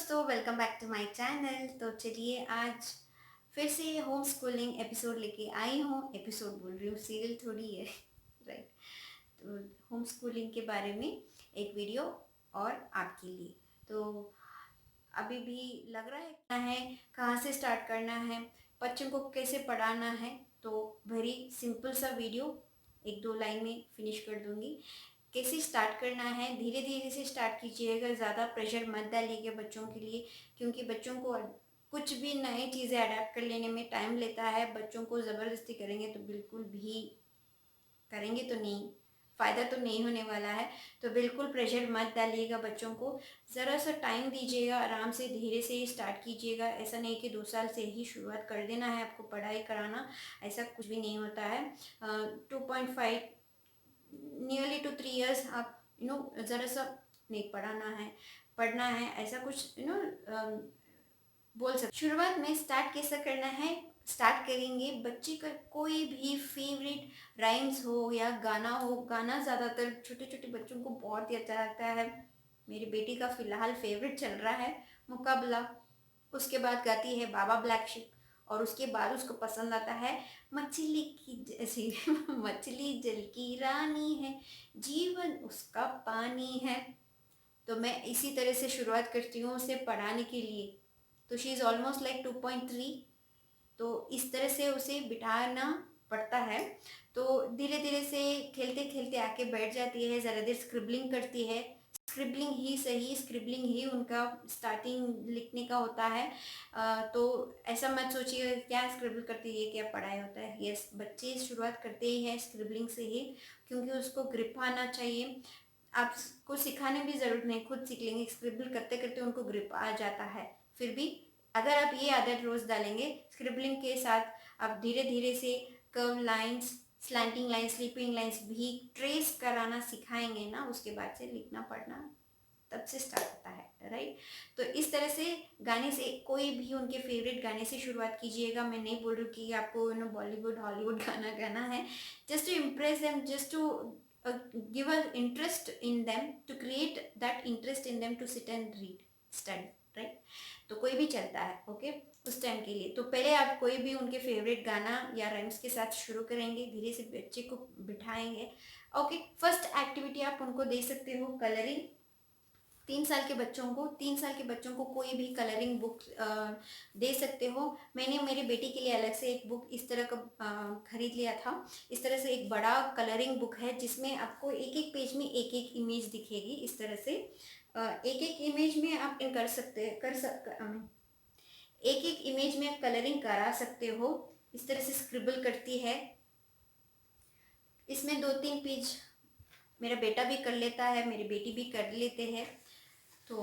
दोस्तों, welcome back to my channel. तो चलिए आज फिर से होम स्कूलिंग एपिसोड लेके आई हूँ। एपिसोड बोल रही हूँ, सीरियल थोड़ी है। राइट। तो होम स्कूलिंग के बारे में एक वीडियो और आपके लिए। तो अभी भी लग रहा है क्या है, कहाँ से स्टार्ट करना है, बच्चों को कैसे पढ़ाना है। तो वेरी सिंपल सा वीडियो, एक दो लाइन में फिनिश कर दूंगी। कैसे स्टार्ट करना है, धीरे धीरे से स्टार्ट कीजिएगा, ज़्यादा प्रेशर मत डालिएगा बच्चों के लिए, क्योंकि बच्चों को कुछ भी नई चीज़ें अडेप्ट कर लेने में टाइम लेता है। बच्चों को ज़बरदस्ती करेंगे तो बिल्कुल भी करेंगे तो नहीं, फ़ायदा तो नहीं होने वाला है। तो बिल्कुल प्रेशर मत डालिएगा बच्चों को, ज़रा सा टाइम दीजिएगा, आराम से धीरे से स्टार्ट कीजिएगा। ऐसा नहीं कि 2 साल से ही शुरुआत कर देना है आपको पढ़ाई कराना, ऐसा कुछ भी नहीं होता है। 2.5 नियरली टू 3 ईयर्स आप ज़रा सा नहीं पढ़ाना है, पढ़ना है, ऐसा कुछ बोल सकते। शुरुआत में स्टार्ट कैसा करना है, स्टार्ट करेंगे बच्चे का कोई भी फेवरेट राइम्स हो या गाना हो। गाना ज़्यादातर छोटे छोटे बच्चों को बहुत ही अच्छा लगता है। मेरी बेटी का फ़िलहाल फेवरेट चल रहा है मुकाबला। उसके बाद गाती है बाबा ब्लैक शिप, और उसके बाद उसको पसंद आता है मछली की जैसी मछली जल की रानी है, जीवन उसका पानी है। तो मैं इसी तरह से शुरुआत करती हूँ उसे पढ़ाने के लिए। तो शी इज़ ऑलमोस्ट लाइक 2.3। तो इस तरह से उसे बिठाना पड़ता है। तो धीरे धीरे से खेलते खेलते आके बैठ जाती है, ज़रा देर स्क्रिबलिंग करती है। स्क्रिबलिंग ही सही, स्क्रिबलिंग ही उनका स्टार्टिंग लिखने का होता है। तो ऐसा मत सोचिए क्या स्क्रिबल करती है क्या पढ़ाई होता है। यस, बच्चे शुरुआत करते ही हैं स्क्रिबलिंग से ही, क्योंकि उसको ग्रिप आना चाहिए। आपको सिखाने भी ज़रूरत नहीं, खुद सीख लेंगे। स्क्रिबल करते करते उनको ग्रिप आ जाता है। फिर भी अगर आप ये आदत रोज़ डालेंगे स्क्रिबलिंग के साथ, आप धीरे धीरे से curve lines, slanting lines, sleeping lines भी ट्रेस कराना सिखाएंगे ना, उसके बाद से लिखना पढ़ना तब से स्टार्ट होता है। राइट। तो इस तरह से गाने से, कोई भी उनके फेवरेट गाने से शुरुआत कीजिएगा। मैं नहीं बोल रही हूँ कि आपको बॉलीवुड हॉलीवुड गाना गाना है। Just to impress them, just to give a interest in them, to create that interest in them to sit and read, study, right? तो कोई भी चलता है, ओके, उस टाइम के लिए। तो पहले आप कोई भी उनके फेवरेट गाना या राइम्स के साथ शुरू करेंगे, धीरे से बच्चे को बिठाएंगे। ओके, फर्स्ट एक्टिविटी आप उनको दे सकते हो कलरिंग। 3 साल के बच्चों को कोई भी कलरिंग बुक दे सकते हो। मैंने मेरी बेटी के लिए अलग से एक बुक इस तरह का खरीद लिया था। इस तरह से एक बड़ा कलरिंग बुक है, जिसमें आपको एक एक पेज में एक एक इमेज दिखेगी। इस तरह से एक एक इमेज में आप कर सकते एक एक इमेज में आप कलरिंग करा सकते हो। इस तरह से स्क्रिबल करती है। इसमें 2-3 पेज मेरा बेटा भी कर लेता है, मेरी बेटी भी कर लेते हैं। तो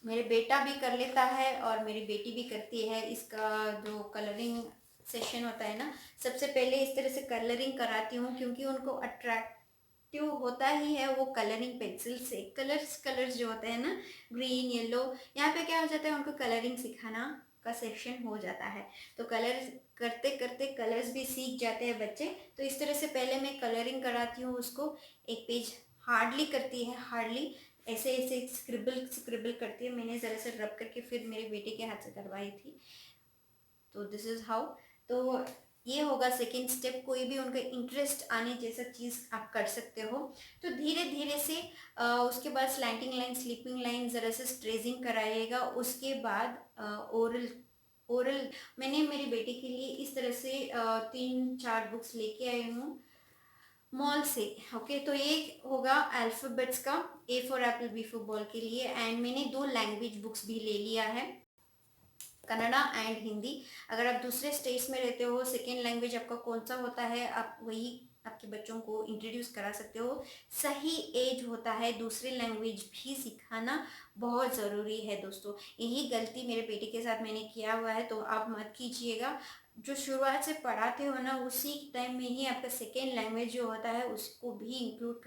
मेरे बेटा भी कर लेता है और मेरी बेटी भी करती है। इसका जो कलरिंग सेशन होता है ना, सबसे पहले इस तरह से कलरिंग कराती हूँ, क्योंकि उनको अट्रैक्टिव होता ही है वो कलरिंग पेंसिल से। कलर्स जो होते हैं ना, ग्रीन येलो, यहाँ पे क्या हो जाता है, उनको कलरिंग सिखाना का सेक्शन हो जाता है। तो कलर करते करते कलर्स भी सीख जाते हैं बच्चे। तो इस तरह से पहले मैं कलरिंग कराती हूँ उसको। एक पेज हार्डली करती है, हार्डली ऐसे ऐसे स्क्रिबल स्क्रिबल करती है। मैंने ज़रा सा रब करके फिर मेरे बेटे के हाथ से करवाई थी। तो दिस इज़ हाउ। तो ये होगा सेकेंड स्टेप। कोई भी उनका इंटरेस्ट आने जैसा चीज़ आप कर सकते हो। तो धीरे धीरे से उसके बाद स्लैंटिंग लाइन, स्लीपिंग लाइन, ज़रा से स्ट्रेजिंग कराइएगा। उसके बाद ओरल ओरल मैंने मेरी बेटी के लिए इस तरह से 3-4 बुक्स लेके आई हूँ मॉल से। ओके, तो ये होगा अल्फ़ाबेट्स का, A for apple, B for ball के लिए। एंड मैंने 2 लैंग्वेज बुक्स भी ले लिया है, कन्नड़ा एंड हिंदी। अगर आप दूसरे स्टेट्स में रहते हो, सेकेंड लैंग्वेज आपका कौन सा होता है, आप वही आपके बच्चों को इंट्रोड्यूस करा सकते हो। सही एज होता है दूसरी लैंग्वेज भी सिखाना, बहुत ज़रूरी है दोस्तों। यही गलती मेरे बेटे के साथ मैंने किया हुआ है, तो आप मत कीजिएगा। जो शुरुआत से पढ़ाते हो ना, उसी टाइम में ही आपका सेकेंड लैंग्वेज जो होता है उसको भी इंक्लूड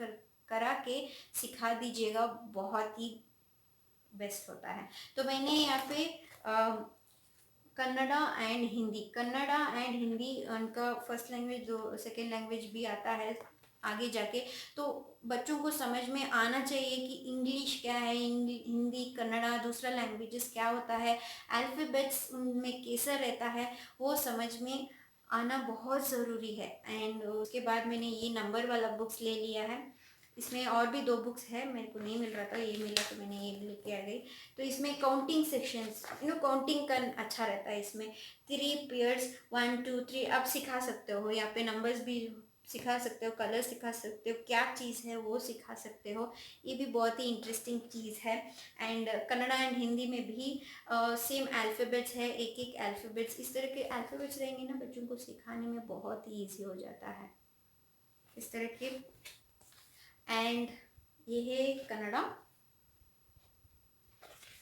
करा के सिखा दीजिएगा, बहुत ही बेस्ट होता है। तो मैंने यहाँ पे कन्नड़ा एंड हिंदी उनका फर्स्ट लैंग्वेज, जो सेकेंड लैंग्वेज भी आता है आगे जाके। तो बच्चों को समझ में आना चाहिए कि इंग्लिश क्या है, हिंदी, कन्नड़ा, दूसरा लैंग्वेजेस क्या होता है, अल्फ़ाबेट्स उनमें कैसा रहता है, वो समझ में आना बहुत ज़रूरी है। एंड उसके बाद मैंने ये नंबर वाला बुक्स ले लिया है। इसमें और भी 2 बुक्स है, मेरे को नहीं मिल रहा था, ये मिला तो मैंने ये लेके आ गई। तो इसमें काउंटिंग सेक्शंस, काउंटिंग का अच्छा रहता है। इसमें 3 पेयर्स 1 2 3 आप सिखा सकते हो, यहाँ पे नंबर्स भी सिखा सकते हो, कलर सिखा सकते हो, क्या चीज़ है वो सिखा सकते हो। ये भी बहुत ही इंटरेस्टिंग चीज़ है। एंड कन्नड़ा एंड हिंदी में भी सेम अल्फ़ाबेट्स है, एक एक अल्फ़ाबेट्स, इस तरह के अल्फ़ाबेट्स रहेंगे ना, बच्चों को सिखाने में बहुत ही ईजी हो जाता है इस तरह के। एंड ये है कन्नड़ा।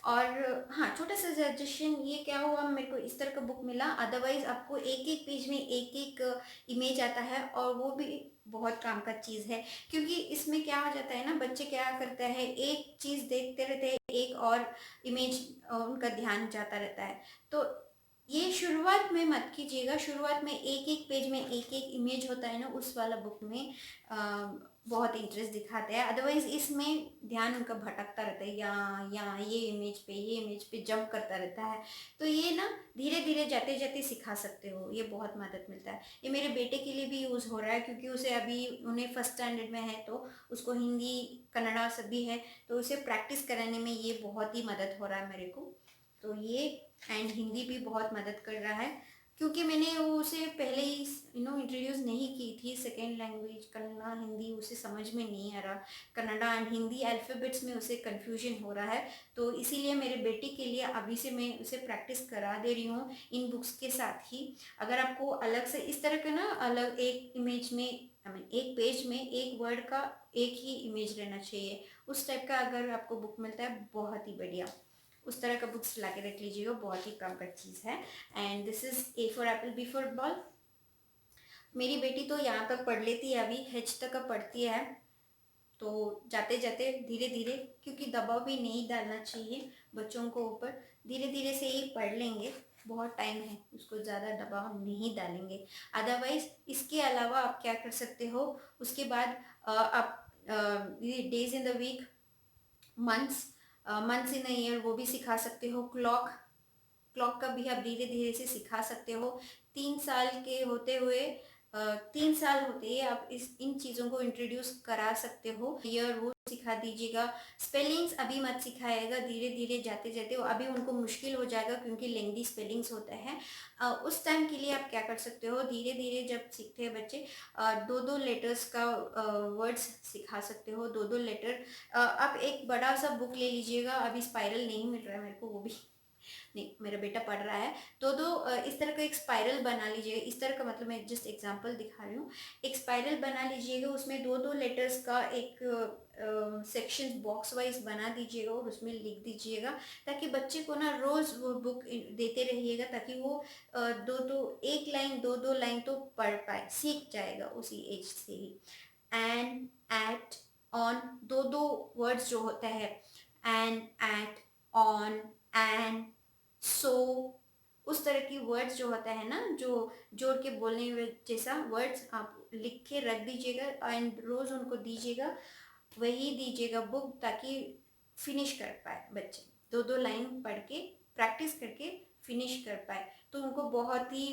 और हाँ, छोटा सा सजेशन ये क्या हुआ, मेरे को इस तरह का बुक मिला, अदरवाइज आपको एक एक पेज में एक एक इमेज आता है, और वो भी बहुत काम का चीज़ है। क्योंकि इसमें क्या हो जाता है ना, बच्चे क्या करते हैं, एक चीज़ देखते रहते हैं, एक और इमेज उनका ध्यान जाता रहता है। तो ये शुरुआत में मत कीजिएगा, शुरुआत में एक एक पेज में एक एक इमेज होता है ना, उस वाला बुक में बहुत इंटरेस्ट दिखाते हैं। अदरवाइज इसमें ध्यान उनका भटकता रहता है, यहाँ ये इमेज पे जंप करता रहता है। तो ये ना धीरे धीरे जाते जाते सिखा सकते हो, ये बहुत मदद मिलता है। ये मेरे बेटे के लिए भी यूज़ हो रहा है, क्योंकि उसे अभी, उन्हें फर्स्ट स्टैंडर्ड में है, तो उसको हिंदी, कन्नड़ा सभी है, तो उसे प्रैक्टिस कराने में ये बहुत ही मदद हो रहा है मेरे को। तो ये एंड हिंदी भी बहुत मदद कर रहा है, क्योंकि मैंने वो उसे पहले ही इंट्रोड्यूस नहीं की थी। सेकेंड लैंग्वेज कन्नड़ा हिंदी उसे समझ में नहीं आ रहा, कन्नड़ा एंड हिंदी अल्फ़ाबेट्स में उसे कन्फ्यूजन हो रहा है। तो इसीलिए मेरे बेटे के लिए अभी से मैं उसे प्रैक्टिस करा दे रही हूँ इन बुक्स के साथ ही। अगर आपको अलग से इस तरह का ना, अलग एक इमेज में, एक पेज में एक वर्ड का एक ही इमेज रहना चाहिए, उस टाइप का अगर आपको बुक मिलता है, बहुत ही बढ़िया, उस तरह का बुक्स ला के रख लीजिएगा, बहुत ही काम का चीज़ है। And this is A for apple, B for ball. मेरी बेटी तो यहाँ तक पढ़ लेती है, अभी एच तक का पढ़ती है। तो जाते जाते धीरे धीरे, क्योंकि दबाव भी नहीं डालना चाहिए बच्चों को ऊपर, धीरे धीरे से ही पढ़ लेंगे, बहुत टाइम है, उसको ज़्यादा दबाव नहीं डालेंगे। अदरवाइज इसके अलावा आप क्या कर सकते हो, उसके बाद आप days in the week, months, months in a year, वो भी सिखा सकते हो। क्लॉक का भी आप धीरे धीरे से सिखा सकते हो। 3 साल के होते हुए, 3 साल होते ही आप इन चीज़ों को इंट्रोड्यूस करा सकते हो। ईयर वो सिखा दीजिएगा। स्पेलिंग्स अभी मत सिखाएगा, धीरे धीरे जाते जाते वो अभी उनको मुश्किल हो जाएगा, क्योंकि लेंदी स्पेलिंग्स होता है। उस टाइम के लिए आप क्या कर सकते हो, धीरे धीरे जब सीखते हैं बच्चे, 2-2 लेटर्स का वर्ड्स सिखा सकते हो, 2-2 लेटर। आप एक बड़ा सा बुक ले लीजिएगा, अभी स्पाइरल नहीं मिल रहा है मेरे को, वो भी नहीं, मेरा बेटा पढ़ रहा है, तो इस तरह का एक स्पाइरल बना लीजिएगा। इस तरह का मतलब मैं जस्ट एग्जांपल दिखा रही हूँ। एक स्पाइरल बना लीजिएगा, उसमें 2-2 लेटर्स का एक सेक्शन बॉक्स वाइज बना दीजिएगा, और उसमें लिख दीजिएगा, ताकि बच्चे को ना रोज़ वो बुक देते रहिएगा, ताकि वो 2-2 एक लाइन 2-2 लाइन तो पढ़ पाए, सीख जाएगा उसी एज से ही। एंड, एट, ऑन, 2-2 वर्ड्स जो होता है, एंड, एट, ऑन, एंड, सो, उस तरह की वर्ड्स जो होता है ना, जो जोड़ के बोलने जैसा वर्ड्स आप लिख के रख दीजिएगा, एंड रोज़ उनको दीजिएगा, वही दीजिएगा बुक, ताकि फिनिश कर पाए बच्चे, 2-2 लाइन पढ़ के प्रैक्टिस करके फिनिश कर पाए। तो उनको बहुत ही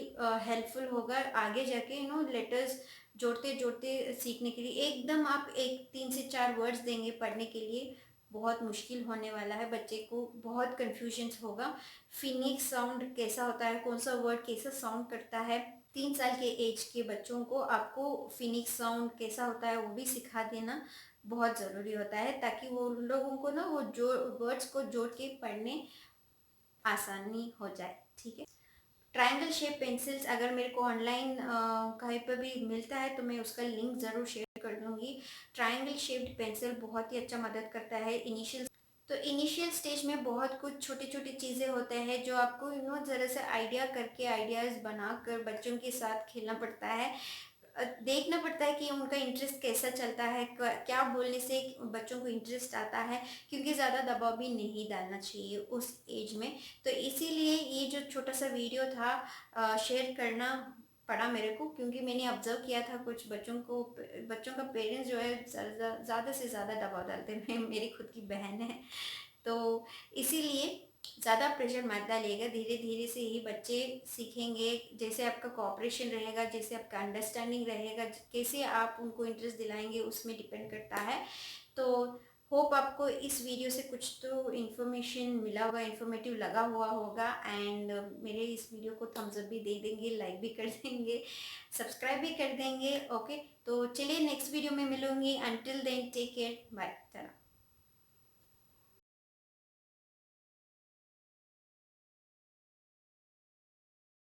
हेल्पफुल होगा आगे जाके, लेटर्स जोड़ते जोड़ते सीखने के लिए। एकदम आप एक 3 से 4 वर्ड्स देंगे पढ़ने के लिए, बहुत मुश्किल होने वाला है, बच्चे को बहुत कन्फ्यूजन होगा। फिनिक्स साउंड कैसा होता है, कौन सा वर्ड कैसा साउंड करता है, 3 साल के एज के बच्चों को आपको फिनिक्स साउंड कैसा होता है वो भी सिखा देना बहुत ज़रूरी होता है, ताकि वो लोगों को ना वो जो वर्ड्स को जोड़ के पढ़ने आसानी हो जाए। ठीक है। ट्रायंगल शेप पेंसिल्स अगर मेरे को ऑनलाइन कहीं पर भी मिलता है, तो मैं उसका लिंक ज़रूर शेयर कर दूँगी। ट्रायंगल शेप्ड पेंसिल बहुत ही अच्छा मदद करता है इनिशियल स्टेज में। बहुत कुछ छोटी छोटी चीज़ें होते हैं जो आपको ज़रा सा आइडिया करके, आइडियाज़ बनाकर बच्चों के साथ खेलना पड़ता है। देखना पड़ता है कि उनका इंटरेस्ट कैसा चलता है, क्या बोलने से बच्चों को इंटरेस्ट आता है, क्योंकि ज़्यादा दबाव भी नहीं डालना चाहिए उस एज में। तो इसीलिए ये जो छोटा सा वीडियो था शेयर करना पड़ा मेरे को, क्योंकि मैंने ऑब्जर्व किया था कुछ बच्चों का पेरेंट्स जो है ज़्यादा से ज़्यादा दबाव डालते हैं। मेरी खुद की बहन है, तो इसीलिए ज़्यादा प्रेशर मत डालिएगा। धीरे धीरे से ही बच्चे सीखेंगे। जैसे आपका कोऑपरेशन रहेगा, जैसे आपका अंडरस्टैंडिंग रहेगा, कैसे आप उनको इंटरेस्ट दिलाएंगे, उसमें डिपेंड करता है। तो होप आपको इस वीडियो से कुछ तो इन्फॉर्मेशन मिला होगा, इन्फॉर्मेटिव लगा हुआ होगा। एंड मेरे इस वीडियो को थम्स अप भी दे देंगे, लाइक भी कर देंगे, सब्सक्राइब भी कर देंगे। ओके, तो चलिए नेक्स्ट वीडियो में मिलूंगी। Until then take care, bye.